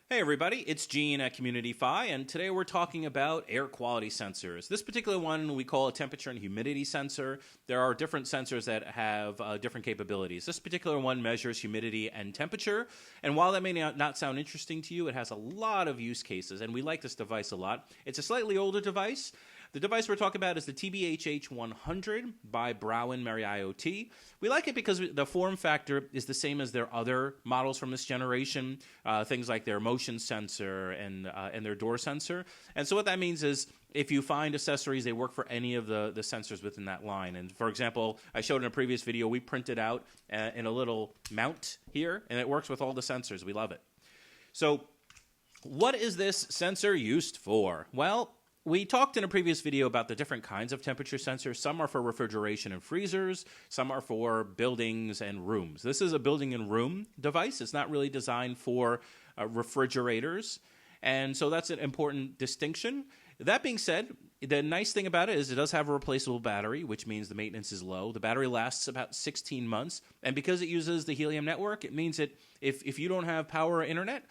Hey everybody, it's Gene at Community Fi, and today we're talking about air quality sensors. This particular one we call a temperature and humidity sensor. There are different sensors that have different capabilities. This particular one measures humidity and temperature, and while that may not sound interesting to you, it has a lot of use cases, and we like this device a lot. It's a slightly older device. The device we're talking about is the TBHH100 by Browan MerryIOT. We like it because the form factor is the same as their other models from this generation, things like their motion sensor and their door sensor. And so what that means is if you find accessories, they work for any of the sensors within that line. And for example, I showed in a previous video, we printed out in a little mount here, and it works with all the sensors. We love it. So what is this sensor used for? Well, we talked in a previous video about the different kinds of temperature sensors. Some are for refrigeration and freezers. Some are for buildings and rooms. This is a building and room device. It's not really designed for refrigerators. And so that's an important distinction. That being said, the nice thing about it is it does have a replaceable battery, which means the maintenance is low. The battery lasts about 16 months. And because it uses the Helium network, it means that if you don't have power or internet,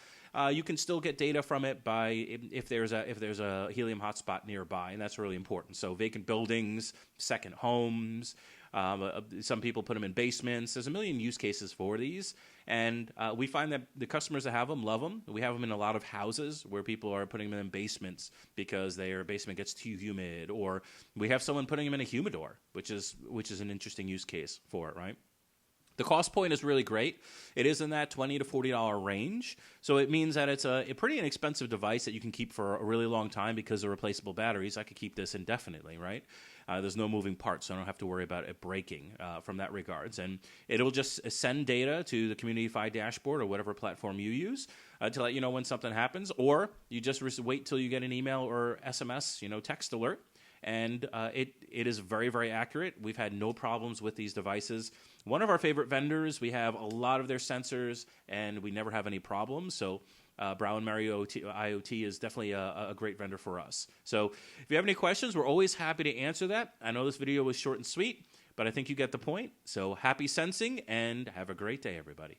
you can still get data from it by if there's a Helium hotspot nearby, and that's really important. So vacant buildings, second homes, some people put them in basements. There's a million use cases for these, and we find that the customers that have them love them. We have them in a lot of houses where people are putting them in basements because their basement gets too humid, or we have someone putting them in a humidor, which is an interesting use case for it, right? The cost point is really great. It is in that $20 to $40 range, so it means that it's a pretty inexpensive device that you can keep for a really long time because of replaceable batteries. I could keep this indefinitely, right? There's no moving parts, so I don't have to worry about it breaking from that regards. And it'll just send data to the Community Fi dashboard or whatever platform you use to let you know when something happens, or you just wait till you get an email or SMS, text alert. And it is very, very accurate. We've had no problems with these devices. One of our favorite vendors, we have a lot of their sensors, and we never have any problems. So Browan MerryIOT is definitely a great vendor for us. So if you have any questions, we're always happy to answer that. I know this video was short and sweet, but I think you get the point. So happy sensing, and have a great day, everybody.